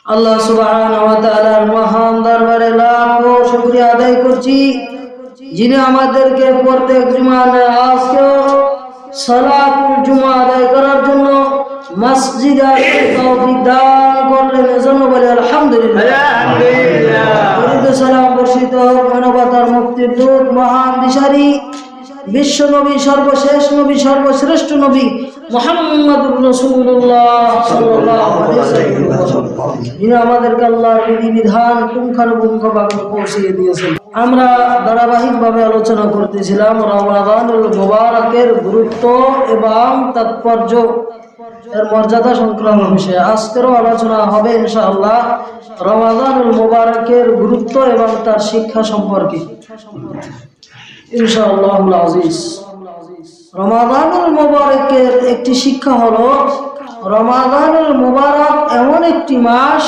আল্লাহ সুবহানাহু ওয়া তাআলার মহান দরবারে লাখো শুকরিয়া আদায় করছি, যিনি আমাদেরকে প্রত্যেক জুমার আজকেও সালাতুল জুমা আদায় করার জন্য মসজিদে আসার তৌফিক দান করলেন। এজন্য বলি আলহামদুলিল্লাহ। দরুদ সালাম বর্ষিত হোক মানবতার মুক্তির দূত মহান দিশারি বিশ্ব নবী, সর্বশেষ নবী, সর্বশ্রেষ্ঠ নবী মুহাম্মদুর রাসূলুল্লাহ সাল্লাল্লাহু আলাইহি ওয়াসাল্লাম, যিনি আমাদেরকে আল্লাহর বিধিবিধান পুঙ্খানুপুঙ্খভাবে পৌঁছিয়ে দিয়েছেন। আমরা ধারাবাহিকভাবে আলোচনা করতেছিলাম রমাদানুল মুবারকের গুরুত্ব এবং তাৎপর্য, এর মর্যাদা সংক্রান্ত বিষয়ে। আজকেরও আলোচনা হবে ইনশাআল্লাহ রমাদানুল মুবারকের গুরুত্ব এবং তার শিক্ষা সম্পর্কে ইনশাআল্লাহুল আজিজ। রমাদানুল মুবারকের একটি শিক্ষা হলো, রমাদানুল মুবারক এমন একটি মাস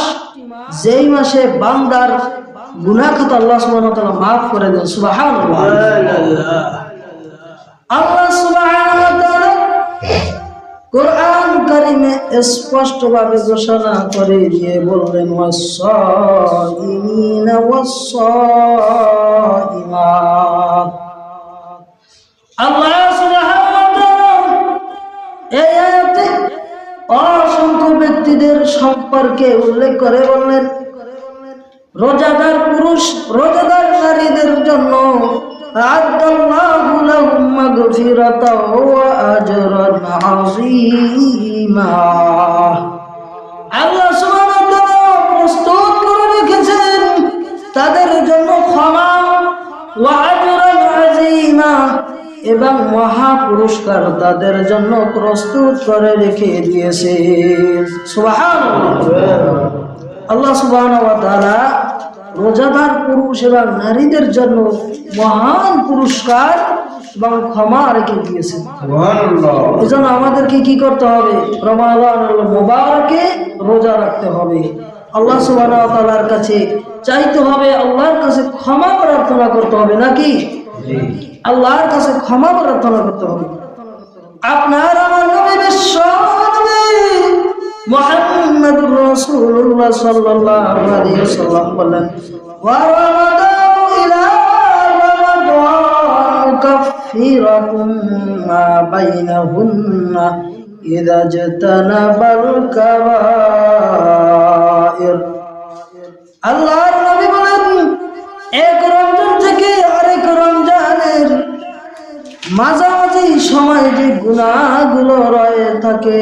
যেই মাসে বান্দার গুনাহ খাতা আল্লাহ সুবহানাহু ওয়া তাআলা মাফ করে দেন। সুবহানাল্লাহ। আল্লাহ সুবহানাহু ওয়া তাআলা কুরআন কারীমে স্পষ্টভাবে ঘোষণা করে দিয়ে বললেন, ওয়াস-সাইমিনা ওয়াস-সাইমাত। আল্লাহ সুবহানাহু ওয়া তাআলা এই আয়াতে অসংখ্য ব্যক্তিদের সম্পর্কে উল্লেখ করে বললেন, রোজাদার পুরুষ, রোজাদার নারীদের জন্য আ'আদাল্লাহু লাহুম মাগফিরাতাও ওয়া আজরান আযীমা। আল্লাহ সুবহানাহু ওয়া তাআলা প্রস্তুত করে রেখেছেন তাদের জন্য ক্ষমা, ওয়া আজরান আযীমা, এবং মহা পুরস্কার তাদের জন্য প্রস্তুত করে রেখে দিয়েছে। সুবহানাল্লাহ। আল্লাহ সুবহানাহু ওয়া তাআলা রোজাদার পুরুষ এবং নারীদের জন্য মহান পুরস্কার এবং ক্ষমা রেখে দিয়েছেন। সুবহানাল্লাহ। এজন্য আমাদেরকে কি করতে হবে? রমাদানুল মুবারকে রোজা রাখতে হবে, আল্লাহ সুবহানাহু ওয়া তাআলার কাছে চাইতে হবে, আল্লাহর কাছে ক্ষমা প্রার্থনা করতে হবে, নাকি আল্লাহর কাছে ক্ষমা প্রার্থনা করতে হবে। আপনার আমার নবী বিশ্ব নবী মুহাম্মদুর রাসূলুল্লাহ সাল্লাল্লাহু আলাইহি ওয়াসাল্লাম বলেন, ওয়া রামাদানু ইলা রামাদান কাফিরাতুম মা বাইনাহুন্না ইযা জাতানাবাল কাবাইর। আল্লাহর নবী বলেন, এক রমজান থেকে আরেক রমজানের মাঝামাঝি সময় যে গুনাহগুলো রয়ে থাকে,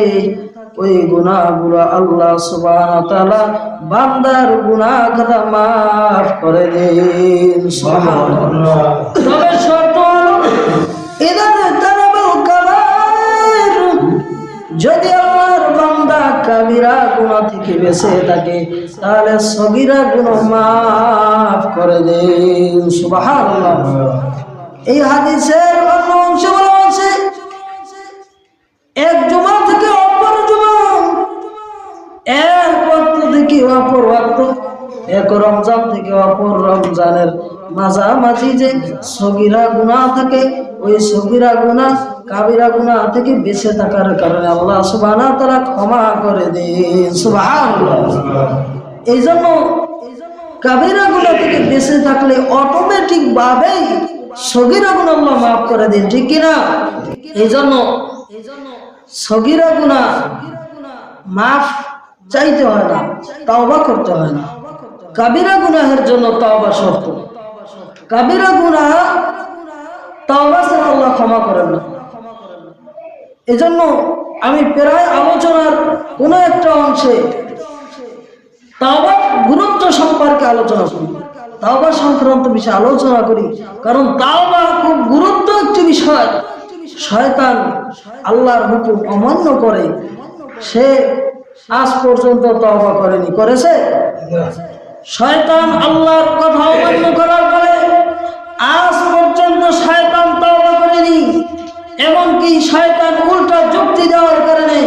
ওই গুনাহগুলো আল্লাহ সুবহানাহু ওয়া তাআলা বান্দার গুনাহ খাতা মাফ করে দেন। সুবহানাল্লাহ। তবে শর্ত হলো, ইযা তানাবাল কাবাইর, যদি আল্লাহর বান্দা কাবিরা গুনাহ থেকে বেঁচে থাকে তাহলে সগীরা গুনাহ মাফ করে দেন। সুবহানাল্লাহ। এই হাদিসের অন্য অংশে বলা আছে, এক জুমা থেকে অপর জুমা, এক ওয়াক্ত থেকে অপর ওয়াক্ত, এক রমজান থেকে অপর রমজানের মাঝামাঝি যে সগীরা গুনাহ থাকে, ওই সগীরা গুনাহ কাবিরা গুনাহ থেকে বেঁচে থাকার কারণে আল্লাহ সুবহানাহু ওয়া তাআলা ক্ষমা করে দেন। সুবহানাল্লাহ। এই জন্য কাবিরা গুনাহ থেকে বেঁচে থাকলে অটোমেটিক ভাবেই সগীরা গুনাহ আল্লাহ মাফ করে দেন, ঠিক কিনা? এই জন্য সগীরা গুনাহ মাফ চাইতে হয় না, তওবা করতে হয় না। কাবিরা গুনাহের জন্য তওবা শর্ত। কাবিরা গুনাহ তওবা ছাড়া আল্লাহ ক্ষমা করেন না। এজন্য আমি প্রায় আলোচনার কোন একটা অংশে তওবার গুরুত্ব সম্পর্কে আলোচনা করি, তওবা সংক্রান্ত বিষয়ে আলোচনা করি, কারণ তওবা খুব গুরুত্ব একটি বিষয়। শয়তান আল্লাহর হুকুম অমান্য করে, সে আজ পর্যন্ত তওবা করেনি, করেছে? শয়তান আল্লাহর কথা অমান্য করার পরে আজ পর্যন্ত শয়তান তওবা করেনি। এমনকি শয়তান উল্টা যুক্তি দেওয়ার কারণে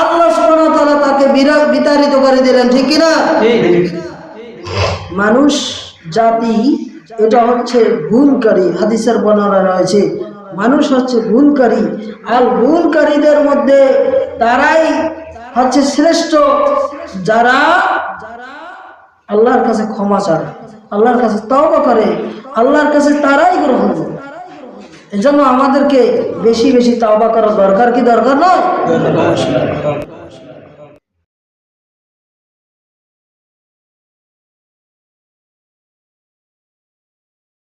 আল্লাহ সুবহানাহু ওয়া তাআলা তাকে বিতাড়িত করে দিলেন, ঠিক কিনা? মানুষ জাতি এটা হচ্ছে ভুলকারী। হাদিসের বর্ণনা রয়েছে, মানুষ হচ্ছে ভুলকারী, আর ভুলকারীদের মধ্যে তারাই হচ্ছে শ্রেষ্ঠ যারা আল্লাহর কাছে ক্ষমা চায়, আল্লাহর কাছে তওবা করে, আল্লাহর কাছে তারাই গ্রহণ করে। এই জন্য আমাদেরকে বেশি বেশি তওবা করা দরকার কি দরকার নয়?